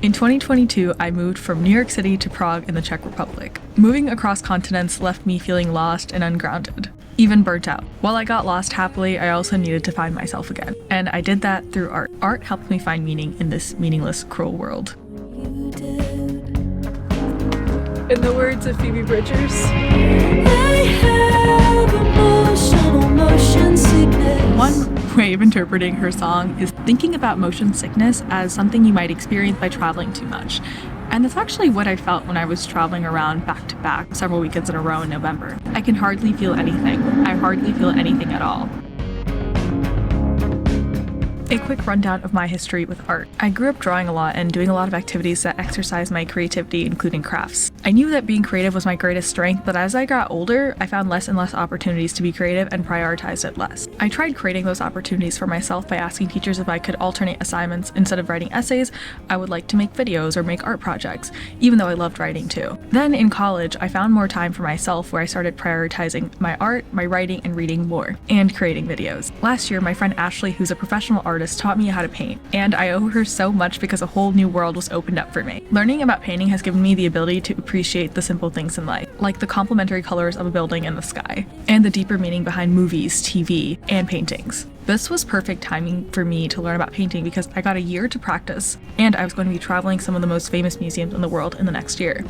In 2022, I moved from New York City to Prague in the Czech Republic. Moving across continents left me feeling lost and ungrounded, even burnt out. While I got lost happily, I also needed to find myself again. And I did that through art. Art helped me find meaning in this meaningless, cruel world. In the words of Phoebe Bridgers, I have emotional motion sickness. One way of interpreting her song is thinking about motion sickness as something you might experience by traveling too much. And that's actually what I felt when I was traveling around back to back several weekends in a row in November. I can hardly feel anything. I hardly feel anything at all. A quick rundown of my history with art. I grew up drawing a lot and doing a lot of activities that exercise my creativity, including crafts. I knew that being creative was my greatest strength, but as I got older, I found less and less opportunities to be creative and prioritized it less. I tried creating those opportunities for myself by asking teachers if I could alternate assignments. Instead of writing essays, I would like to make videos or make art projects, even though I loved writing too. Then in college, I found more time for myself where I started prioritizing my art, my writing, and reading more, and creating videos. Last year, my friend Ashley, who's a professional artist, taught me how to paint, and I owe her so much because a whole new world was opened up for me. Learning about painting has given me the ability to appreciate the simple things in life, like the complementary colors of a building and the sky, and the deeper meaning behind movies, TV, and paintings. This was perfect timing for me to learn about painting because I got a year to practice, and I was going to be traveling some of the most famous museums in the world in the next year.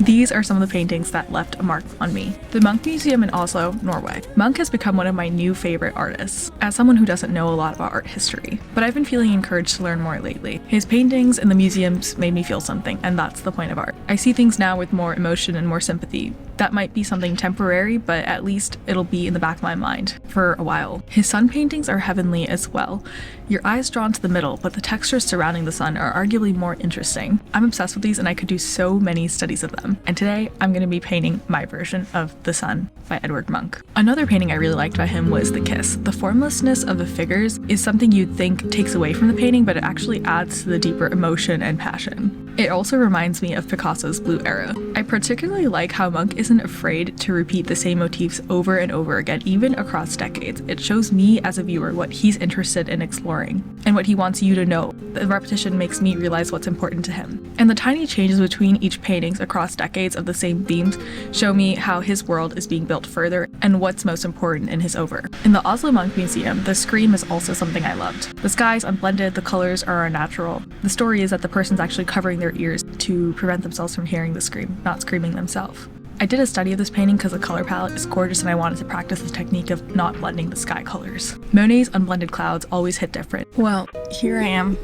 These are some of the paintings that left a mark on me. The Munch Museum in Oslo, Norway. Munch has become one of my new favorite artists, as someone who doesn't know a lot about art history, but I've been feeling encouraged to learn more lately. His paintings in the museums made me feel something, and that's the point of art. I see things now with more emotion and more sympathy. That might be something temporary, but at least it'll be in the back of my mind for a while. His sun paintings are heavenly as well. Your eyes drawn to the middle, but the textures surrounding the sun are arguably more interesting. I'm obsessed with these and I could do so many studies of them. And today I'm going to be painting my version of The Sun by Edward Munch. Another painting I really liked by him was The Kiss. The formlessness of the figures is something you'd think takes away from the painting, but it actually adds to the deeper emotion and passion. It also reminds me of Picasso's Blue Era. I particularly like how Munch isn't afraid to repeat the same motifs over and over again, even across decades. It shows me as a viewer what he's interested in exploring and what he wants you to know. The repetition makes me realize what's important to him. And the tiny changes between each paintings across decades of the same themes show me how his world is being built further and what's most important in his over. In the Oslo Munch Museum, the scream is also something I loved. The sky's unblended, the colors are unnatural. The story is that the person's actually covering their ears to prevent themselves from hearing the scream, not screaming themselves. I did a study of this painting because the color palette is gorgeous and I wanted to practice the technique of not blending the sky colors. Monet's unblended clouds always hit different. well, here I am.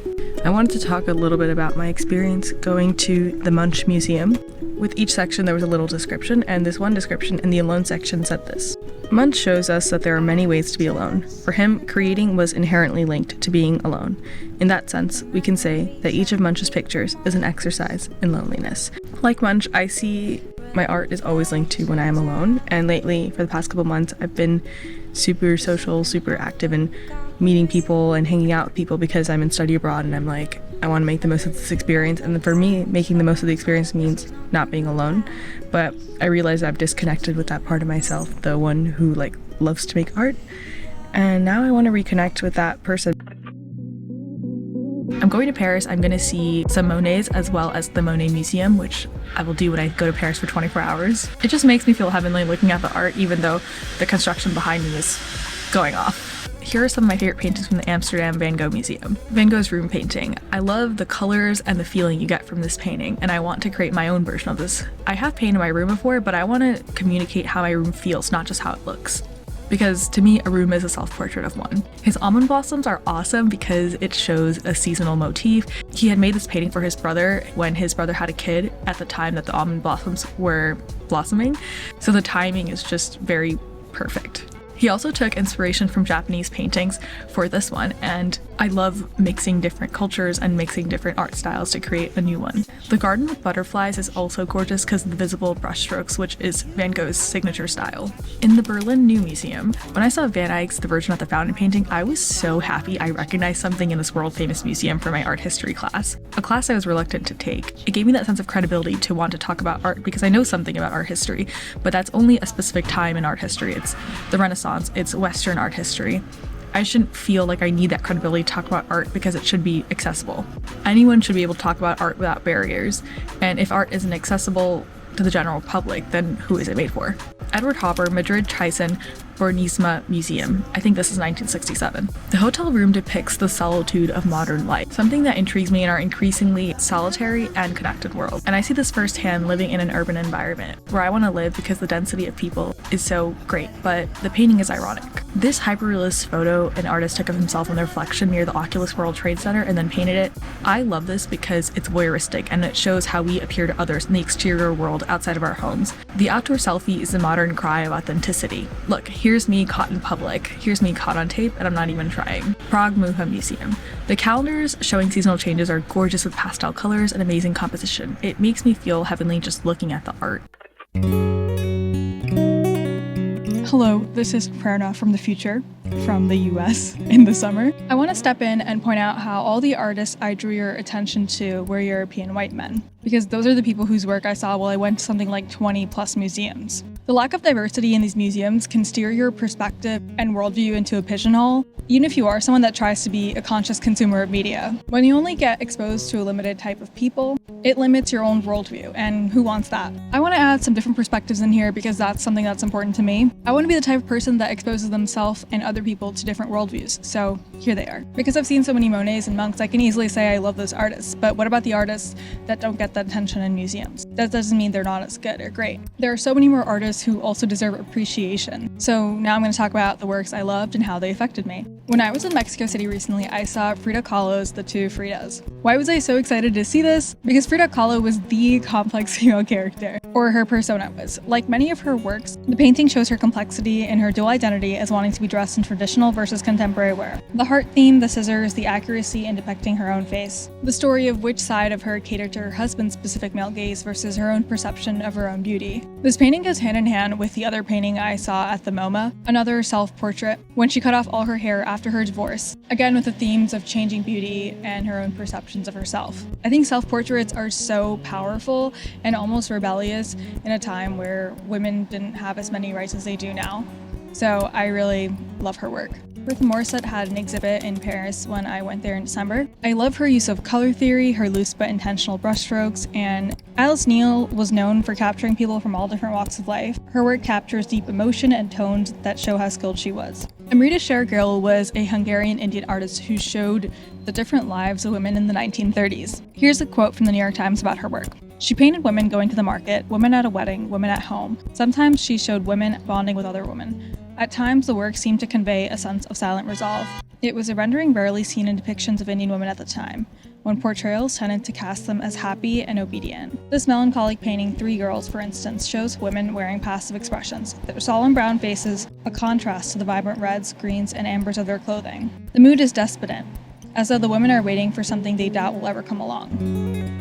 I wanted to talk a little bit about my experience going to the Munch Museum. With each section there was a little description, and this one description in the alone section said this. Munch shows us that there are many ways to be alone. For him, creating was inherently linked to being alone. In that sense, we can say that each of Munch's pictures is an exercise in loneliness. Like Munch, I see my art is always linked to when I am alone, and lately, for the past couple months, I've been super social, super active in meeting people and hanging out with people because I'm in study abroad and I'm like, I want to make the most of this experience. And for me, making the most of the experience means not being alone. But I realize I've disconnected with that part of myself, the one who loves to make art. And now I want to reconnect with that person. I'm going to Paris. I'm going to see some Monets as well as the Monet Museum, which I will do when I go to Paris for 24 hours. It just makes me feel heavenly looking at the art, even though the construction behind me is going off. Here are some of my favorite paintings from the Amsterdam Van Gogh Museum. Van Gogh's room painting. I love the colors and the feeling you get from this painting, and I want to create my own version of this. I have painted my room before, but I want to communicate how my room feels, not just how it looks. Because to me, a room is a self-portrait of one. His almond blossoms are awesome because it shows a seasonal motif. He had made this painting for his brother when his brother had a kid at the time that the almond blossoms were blossoming. So the timing is just very perfect. He also took inspiration from Japanese paintings for this one, and I love mixing different cultures and mixing different art styles to create a new one. The garden with butterflies is also gorgeous because of the visible brushstrokes, which is Van Gogh's signature style. In the Berlin New Museum, when I saw Van Eyck's The Virgin at the Fountain painting, I was so happy I recognized something in this world-famous museum for my art history class, a class I was reluctant to take. It gave me that sense of credibility to want to talk about art because I know something about art history, but that's only a specific time in art history. It's the Renaissance, it's Western art history. I shouldn't feel like I need that credibility to talk about art because it should be accessible. Anyone should be able to talk about art without barriers, and if art isn't accessible to the general public, then who is it made for? Edward Hopper, Madrid Thyssen, Bornemisza Museum. I think this is 1967. The hotel room depicts the solitude of modern life, something that intrigues me in our increasingly solitary and connected world. And I see this firsthand living in an urban environment where I want to live because the density of people is so great, but the painting is ironic. This hyperrealist photo an artist took of himself in the reflection near the Oculus World Trade Center and then painted it. I love this because it's voyeuristic and it shows how we appear to others in the exterior world outside of our homes. The outdoor selfie is a modern cry of authenticity. Look, here's me caught in public, here's me caught on tape, and I'm not even trying. Prague Mucha Museum. The calendars showing seasonal changes are gorgeous with pastel colors and amazing composition. It makes me feel heavenly just looking at the art. Hello, this is Prerna from the future, from the US in the summer. I want to step in and point out how all the artists I drew your attention to were European white men, because those are the people whose work I saw while I went to something like 20 plus museums. The lack of diversity in these museums can steer your perspective and worldview into a pigeonhole, even if you are someone that tries to be a conscious consumer of media. When you only get exposed to a limited type of people, it limits your own worldview, and who wants that? I want to add some different perspectives in here because that's something that's important to me. I want to be the type of person that exposes themselves and other people to different worldviews, so here they are. Because I've seen so many Monets and Munchs, I can easily say I love those artists, but what about the artists that don't get that attention in museums? That doesn't mean they're not as good or great. There are so many more artists who also deserve appreciation. So now I'm going to talk about the works I loved and how they affected me. When I was in Mexico City recently, I saw Frida Kahlo's The Two Fridas. Why was I so excited to see this? Because Frida Kahlo was the complex female character, or her persona was. Like many of her works, the painting shows her complexity and her dual identity as wanting to be dressed in traditional versus contemporary wear. The heart theme, the scissors, the accuracy in depicting her own face. The story of which side of her catered to her husband's specific male gaze versus her own perception of her own beauty. This painting goes hand in hand with the other painting I saw at the MoMA, another self-portrait, when she cut off all her hair after her divorce, again with the themes of changing beauty and her own perceptions of herself. I think self-portraits are so powerful and almost rebellious in a time where women didn't have as many rights as they do now. So I really love her work. Bertha Morisset had an exhibit in Paris when I went there in December. I love her use of color theory, her loose but intentional brushstrokes, and Alice Neel was known for capturing people from all different walks of life. Her work captures deep emotion and tones that show how skilled she was. Amrita Sher-Gil was a Hungarian Indian artist who showed the different lives of women in the 1930s. Here's a quote from the New York Times about her work. She painted women going to the market, women at a wedding, women at home. Sometimes she showed women bonding with other women. At times, the work seemed to convey a sense of silent resolve. It was a rendering rarely seen in depictions of Indian women at the time, when portrayals tended to cast them as happy and obedient. This melancholic painting, Three Girls, for instance, shows women wearing passive expressions, their solemn brown faces, a contrast to the vibrant reds, greens, and ambers of their clothing. The mood is desperate, as though the women are waiting for something they doubt will ever come along.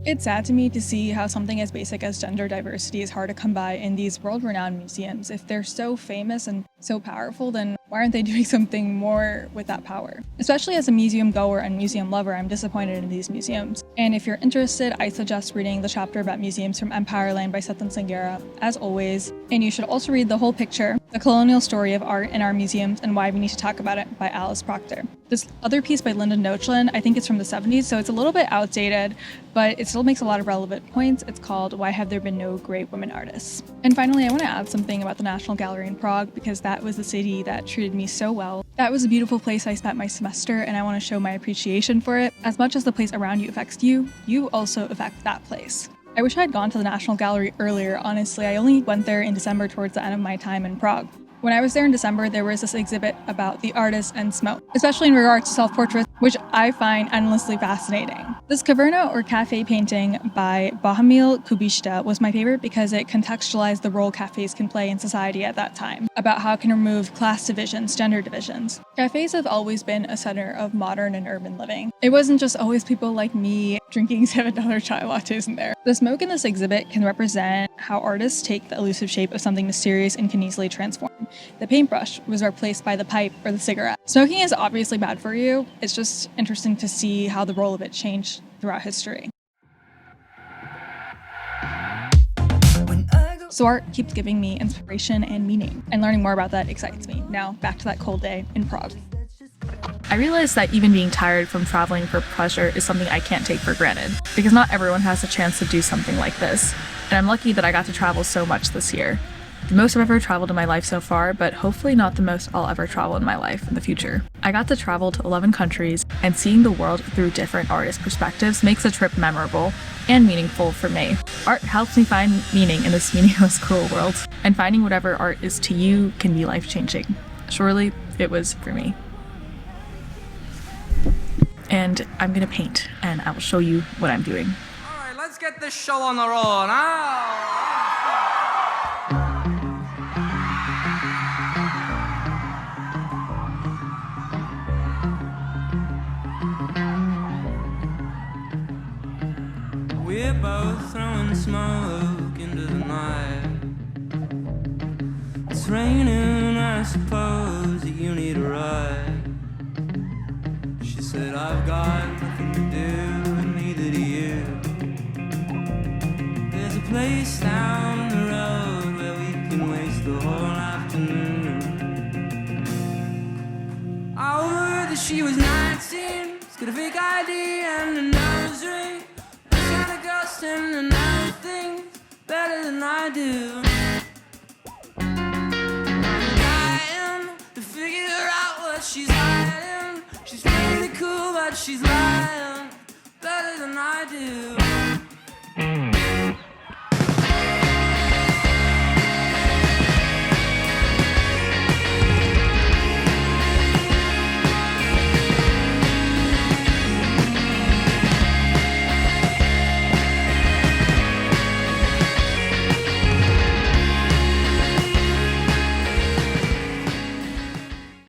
It's sad to me to see how something as basic as gender diversity is hard to come by in these world-renowned museums. If they're so famous and so powerful, then why aren't they doing something more with that power? Especially as a museum goer and museum lover, I'm disappointed in these museums. And if you're interested, I suggest reading the chapter about museums from Empire Lane by Setan Sangera, as always. And you should also read The Whole Picture, The Colonial Story of Art in Our Museums and Why We Need to Talk About It by Alice Proctor. This other piece by Linda Nochland, I think it's from the 70s, so it's a little bit outdated, but it still makes a lot of relevant points. It's called Why Have There Been No Great Women Artists? And finally, I want to add something about the National Gallery in Prague, because that was the city that treated me so well. That was a beautiful place I spent my semester, and I want to show my appreciation for it. As much as the place around you affects you, you also affect that place. I wish I had gone to the National Gallery earlier, honestly. I only went there in December towards the end of my time in Prague. When I was there in December, there was this exhibit about the artist and smoke, especially in regards to self-portraits, which I find endlessly fascinating. This caverna or cafe painting by Bohumil Kubishta was my favorite because it contextualized the role cafes can play in society at that time, about how it can remove class divisions, gender divisions. Cafes have always been a center of modern and urban living. It wasn't just always people like me drinking $7 chai lattes in there. The smoke in this exhibit can represent how artists take the elusive shape of something mysterious and can easily transform. The paintbrush was replaced by the pipe or the cigarette. Smoking is obviously bad for you. It's just interesting to see how the role of it changed throughout history. So art keeps giving me inspiration and meaning, and learning more about that excites me. Now, back to that cold day in Prague. I realized that even being tired from traveling for pleasure is something I can't take for granted, because not everyone has the chance to do something like this, and I'm lucky that I got to travel so much this year. The most I've ever traveled in my life so far, but hopefully not the most I'll ever travel in my life in the future. I got to travel to 11 countries, and seeing the world through different artist perspectives makes the trip memorable and meaningful for me. Art helps me find meaning in this meaningless, cruel world, and finding whatever art is to you can be life-changing. Surely, it was for me. And I'm gonna paint, and I will show you what I'm doing. Alright, let's get this show on the roll now! We're both throwing smoke into the night. It's raining, I suppose that you need a ride. She said, I've got nothing to do, and neither do you. There's a place down the road where we can waste the whole afternoon. I heard that she was 19, she's got a fake ID and a nose ring. And I think better than I do. Trying to figure out what she's hiding. She's really cool, but she's lying better than I do.